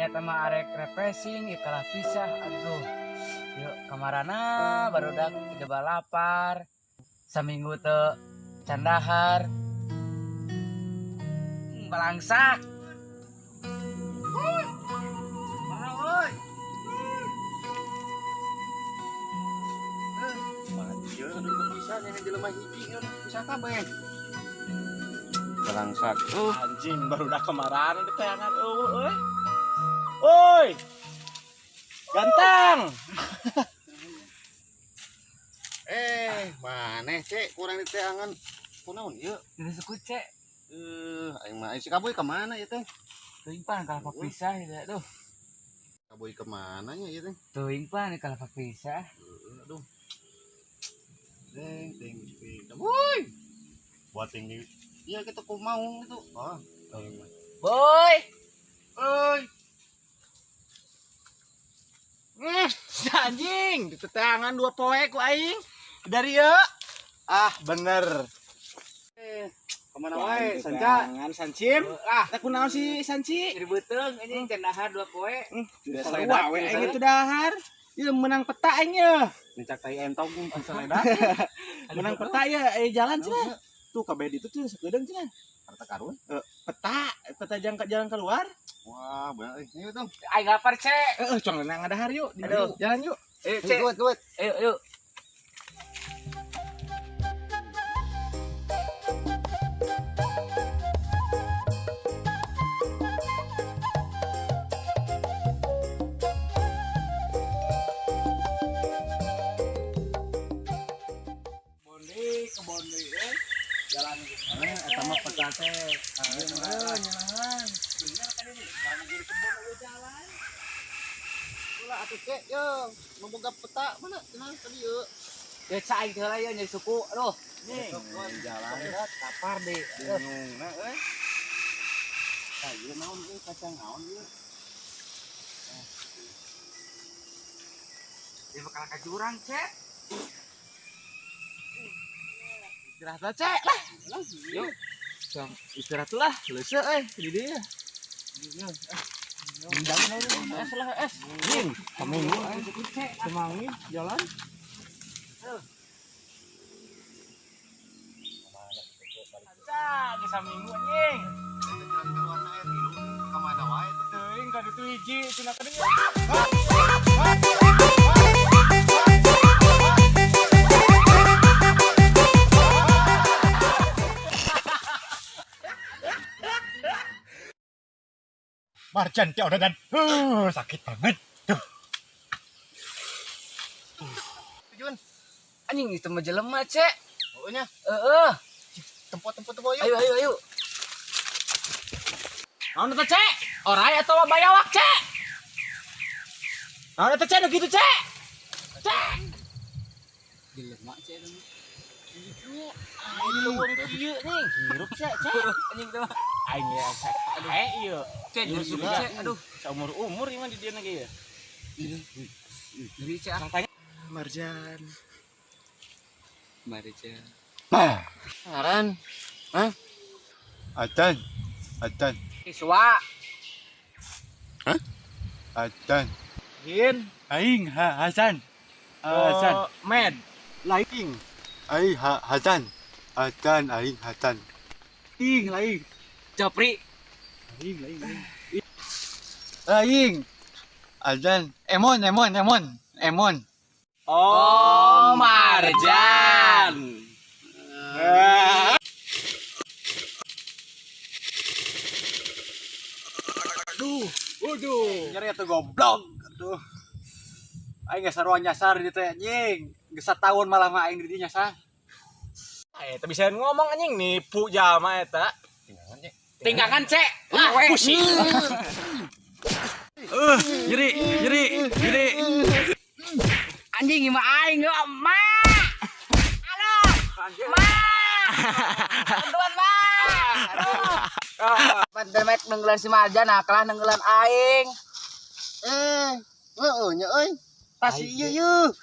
eta mah arek refreshing ieu kalah pisah aduh. Yuk kamarana barudak coba lapar. Saminggu teu candahar. Balangsak. Balangsak. Anjing baru udah kemarahan di tayangan eueuh. Oi. Ganteng. Maneh cek kurang di teangan. Kunaon ieu? Jadi sekut cek. Aing mah si Kaboy kemana ya teh? Teuing pan kalah pisah ya aduh. Kaboy kemana nya ya teh? Teuing pan kalah pisah. Aduh. Deng. Kaboy. Buat tinggi. Iya kita kok mau itu. Boy. Oi. Anjing, di tetangan 2 poe ku aing. Dari ya. Ah, bener. Kemana wae? Sanca. Jangan Sancim. Tak kunaon si Sanci. Jadi beteung anjing candahar 2 poe. Sudah selesai we aing itu dahar. Ieu menang peta aing ye. Nicak tai entong seleda. Menang peta ye jalan cenah. Tuh kabeh ditu tuh sakedeung cenah. Harta karun. Peta jalan keluar. Wah, bener ini dong. Aing lapar cek. Cong nang ngadahar yuk. Aduh. Jalan yuk. Ayo cek. Duit. Ayo. Kebon deui jalan eta mah peta teh. Nyaman. Bener kan ini. Mana jadi kebon we jalan. Ulah atuh cek yo, memboga peta mana cenah tadi yeuh. Ya cak aing heula ye nyari suku. Aduh. Nih, jalan Lapar deh. bingungna euy. Tah ieu naon ieu kacang naon ieu? Dia bakal ka jurang cek. Istirahat lah cek lah. Yuk. Istirahat lah, leuseuh di dieu. Jangan es lah es. Ning, saminggu semangi jalan. Cak, geus saminggu anjing. Jalan-jalan ae tilu kemana wae teh? Teuing ka ditu hiji cenah tadi. Marjan teh udah dan sakit banget. Tujuan. Anjing itu mah jelema cek. Oh nya, Heeh. tempat yuk. Ayo. Naon eta cek? Orai atau bayawak cek? Naon eta cek nu kitu cek? Cek. Jelema cek eta mah. Ini luwung kieu nih. Hirup cek. Anjing teh mah. Aing ya cek. Ieu. Cek Iya, justru gila. cek. Aduh. Seumur-umur ieu mah di dieu ge ya. Jadi cek Sang tanya Marjan. mari cek. Saran. Hah? Acan. Siswa. Acan. Hin. Aing Hasan. Med. Laing. Hasan. Aing Hasan. Laing. Japri. Laing. Azan. Emon. Oh, Marjan. Waduh. Nyari atuh goblok. Aduh. Aing geus sarua nyasar di teh anjing. Geus sataun malah mah aing di dieu nyasar. Eta bisa ngomong anjing nipu jalma eta. Tinggalkan cek. Pusing. Nyeri. Anjing mah aing ge ma. Halo. Ma. Bantuan ma. Aduh. Pandemek nenggelan si Marjan kalah nenggelan aing. Heeh nya euy. Tas ieu.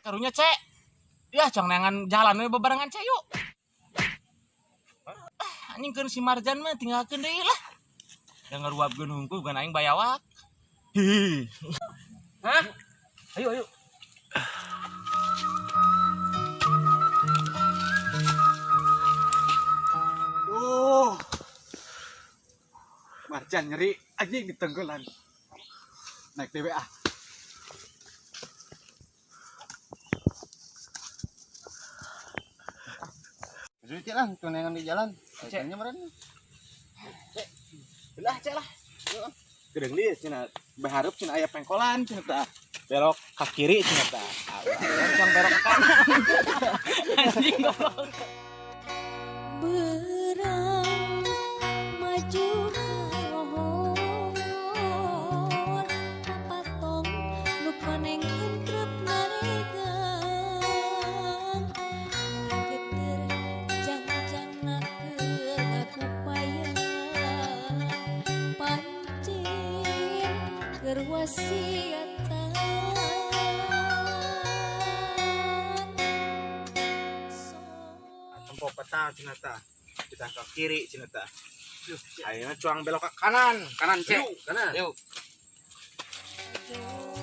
Karunya cek. Ya cang nangan jalan we bebarengan cek yuk. Anjing keun si Marjan mah tinggalkeun deui lah. Da ngaruapkeun hungkul bukan aing bayawak. Hi. Hah? Ayo ayo. Marjan nyeri anjing di tenggelan. Naik dewe ah. Jadi cek lah tunangan di jalan. Cek. Ceknya meren. Belah cek lah. Gedeng lieu cenah bahareup cenah aya pengkolan cenah tah. Belok ke kiri cenah tah. Can belok ke kanan. Anjing goblok. Berang maju kalohor papatong nu panengkeun trep naregang geter jangjangna keur ngakupayan pancen keur wasiatan Tempo peta cenah tah. Kita ke kiri cenah tah. Ayeuna cuang belok ke kanan. Kanan cek. Kanan. Yuk. so